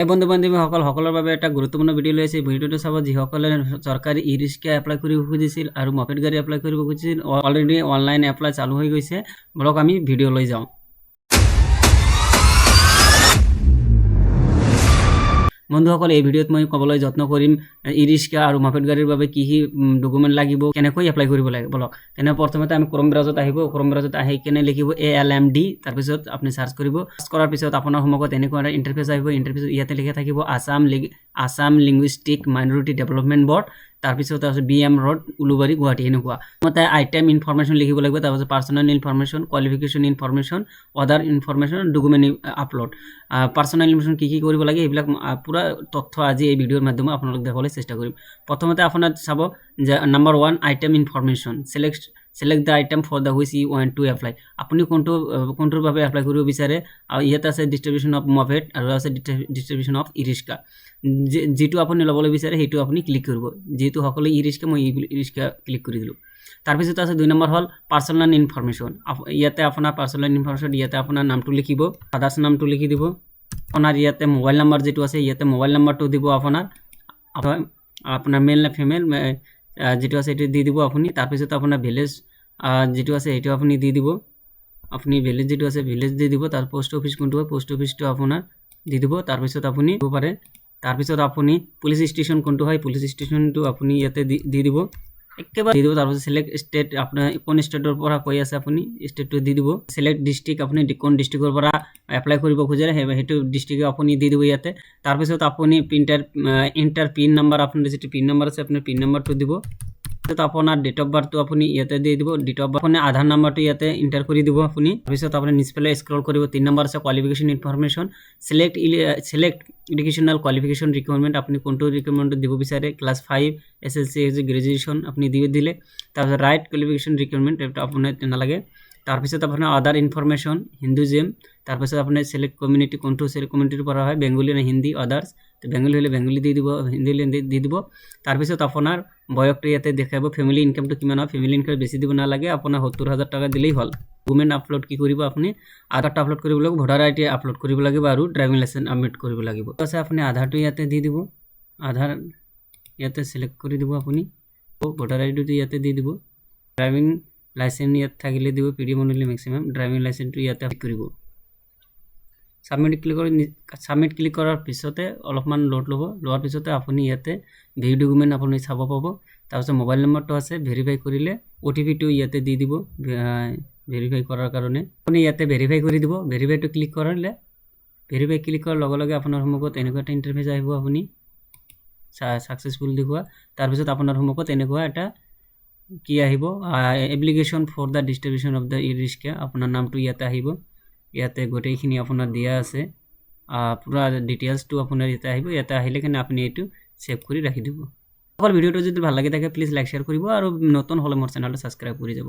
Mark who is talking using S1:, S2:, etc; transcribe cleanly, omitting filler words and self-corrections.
S1: বন্ধু বান্ধৱী সকলৰ বাবে এটা গুৰুত্বপূৰ্ণ ভিডিঅ' লৈ আহিছে। ভিডিঅ'টো চাব যিসকলে চৰকাৰী ই ৰিক্সা এপ্লাই কৰিব খুজিছিল আৰু মপেড গাড়ী এপ্লাই কৰিব খুজিছিল, অলৰেডি অনলাইন এপ্লাই চালু হৈ গৈছে। বলক আমি ভিডিঅ' লৈ যাওঁ। বন্ধুসকল, এই ভিডিঅ'ত মই ক'বলৈ যত্ন কৰিম ই ৰিক্সা আৰু মপেড গাড়ীৰ বাবে কি কি ডকুমেণ্ট লাগিব, কেনেকৈ এপ্লাই কৰিব লাগে। বলক তেনে প্ৰথমতে আমি ক্ৰম ব্ৰাউজাৰত আহিব। ক্ৰম ব্ৰাউজাৰত আহি কেনে লিখিব ALMD, তাৰপিছত আপুনি চাৰ্চ কৰিব। চাৰ্চ কৰাৰ পিছত আপোনাৰ সন্মুখত এনেকুৱা এটা ইণ্টাৰফেচ আহিব। ইণ্টাৰফেচত ইয়াতে লিখা থাকিব Assam linguistic minority development board, তাৰপিছত আছে BM ৰোড, উলুবাৰী, গুৱাহাটী। এনেকুৱা মতে আইটেম ইনফৰমেশ্যন লিখিব লাগিব। তাৰপিছত পাৰ্চনেল ইনফৰমেশ্যন, কোৱালিফিকেশ্যন ইনফৰমেশ্যন, আদাৰ information, document upload. Personal information কি কৰিব লাগে এইবিলাক পুৰা তথ্য আজি এই ভিডিঅ'ৰ মাধ্যমে আপোনালোক দেখাবলৈ চেষ্টা কৰিম। প্ৰথমতে আপোনাৰ চাব যে number 1 item information, select the item for the which you want to apply। আপুনি কোনটোৰ বাবে এপ্লাই কৰিব বিচাৰে। আৰু ইয়াত আছে ডিষ্ট্ৰিবিউশ্যন অফ মপেড আৰু আছে ডিষ্ট্ৰিবিউশ্যন অফ ই ৰিক্সা। যিটো আপুনি ল'বলৈ বিচাৰে সেইটো আপুনি ক্লিক কৰিব। যিহেতু সকলো ই ৰিক্সা, মই ই ৰিক্সা ক্লিক কৰি দিলোঁ। তাৰপিছত আছে 2 নম্বৰ হ'ল পাৰ্চনেল ইনফৰমেশ্যন। ইয়াতে আপোনাৰ পাৰ্চনেল ইনফৰমেশ্যন, ইয়াতে আপোনাৰ নামটো লিখিব, ফাদাৰ্ছ নামটো লিখি দিব। আপোনাৰ ইয়াতে মোবাইল নাম্বাৰ যিটো আছে, ইয়াতে মোবাইল নাম্বাৰটো দিব আপোনাৰ মেল নে ফিমেল যিটো আছে সেইটো দি দিব আপুনি। তাৰপিছত আপোনাৰ ভিলেজ যিটো আছে সেইটো আপুনি দি দিব। আপুনি ভিলেজ যিটো আছে ভিলেজ দি দিব। তাৰ পোষ্ট অফিচ কোনটো হয়, পোষ্ট অফিচটো আপোনাৰ দি দিব। তাৰপিছত আপুনি দিব পাৰে। তাৰপিছত আপুনি পুলিচ ষ্টেচন কোনটো হয়, পুলিচ ষ্টেচনটো আপুনি ইয়াতে দি দিব, একেবাৰে দি দিব। তাৰপিছত চিলেক্ট ষ্টেট, আপোনাৰ কোন ষ্টেটৰ পৰা কৈ আছে আপুনি ষ্টেটটো দি দিব। চিলেক্ট ডিষ্ট্ৰিক্ট, আপুনি কোন ডিষ্ট্ৰিক্টৰ পৰা এপ্লাই কৰিব খোজে সেইটো ডিষ্ট্ৰিক্ট আপুনি দি দিব ইয়াতে। তাৰপিছত আপুনি ইণ্টাৰ পিন নাম্বাৰ, আপোনাৰ যিটো পিন নাম্বাৰ আছে আপোনাৰ পিন নাম্বাৰটো দিব। তাৰপিছত আপোনাৰ ডেট অফ বাৰ্থটো আপুনি ইয়াতে দি দিব। ডেট অফ বাৰ্থ, আপুনি আধাৰ নাম্বাৰটো ইয়াতে ইণ্টাৰ কৰি দিব আপুনি। তাৰপিছত আপুনি নিচফালে স্ক্ৰল কৰিব। 3 নম্বৰ আছে qualification information, select educational qualification requirement, আপুনি কোনটো ৰিকুৱাৰমেণ্ট দিব বিচাৰে। ক্লাছ 5 SSC গ্ৰেজুৱেশ্যন আপুনি দিলে। তাৰপিছত ৰাইট কোৱালিফিকেশ্যন ৰিকুৱাৰমেণ্ট, এইটো আপোনাৰ নালাগে। তাৰপিছত আপোনাৰ আদাৰ ইনফৰমেশ্যন, হিন্দুজিম। তাৰপিছত আপোনাৰ চিলেক্ট কমিউনিটি, কোনটো কমিউনিটিৰ পৰা হয়, বেংগলী নে হিন্দী, আদাৰ্ছ। তো বেংগলী হ'লে বেংগলী দি দিব, হিন্দী হ'লে দি দিব। তাৰপিছত আপোনাৰ বয়সটো ইয়াতে দেখাব। ফেমিলি ইনকামটো কিমান হয়, ফেমিলি ইনকাম বেছি দিব নালাগে, আপোনাৰ 70,000 টকা দিলেই হ'ল। ডকুমেণ্ট আপলোড কি কৰিব, আপুনি আধাৰটো আপলোড কৰিব লাগিব, ভোটাৰ ID আপলোড কৰিব লাগিব আৰু ড্ৰাইভিং লাইচেঞ্চ আপলোড কৰিব লাগিব। আছে আপুনি আধাৰটো ইয়াতে দি দিব। আধাৰ ইয়াতে চিলেক্ট কৰি দিব আপুনি। ভোটাৰ IDটো ইয়াতে দি দিব। ড্ৰাইভিং লাইচেঞ্চ ইয়াত থাকিলে দিব, PDF বনালে মেক্সিমাম। ড্ৰাইভিং লাইচেঞ্চটো ইয়াতে কৰিব। ছাবমিট ক্লিক কৰাৰ পিছতে অলপমান লোৱাৰ পিছতে আপুনি ইয়াতে ভিউ ডকুমেণ্ট আপুনি চাব পাব। তাৰপিছত মোবাইল নম্বৰটো আছে, ভেৰিফাই কৰিলে OTPটো ইয়াতে দি দিব। ভেৰিফাই কৰাৰ কাৰণে আপুনি ইয়াতে ভেৰিফাই কৰি দিব। ভেৰিফাইটো ক্লিক কৰাৰ লগে লগে আপোনাৰ সন্মুখত এনেকুৱা এটা ইণ্টাৰফেচ আহিব, আপুনি ছাকচেছফুল দেখুওৱা। তাৰপিছত আপোনাৰ সন্মুখত এনেকুৱা এটা কি আহিব, application for the distribution of the E rickshaw. আপোনাৰ নামটো ইয়াতে আহিব। ইয়াতে গোটেইখিনি আপোনাৰ দিয়া আছে, পুৰা ডিটেইলছটো আপোনাৰ ইয়াতে আহিব। ইয়াতে আহিলে কিনে আপুনি এইটো ছেভ কৰি ৰাখি দিব। অকল ভিডিঅ'টো যদি ভাল লাগি থাকে প্লিজ লাইক শ্বেয়াৰ কৰিব আৰু নতুন হ'লে মোৰ চেনেলটো ছাবস্ক্ৰাইব কৰি যাব।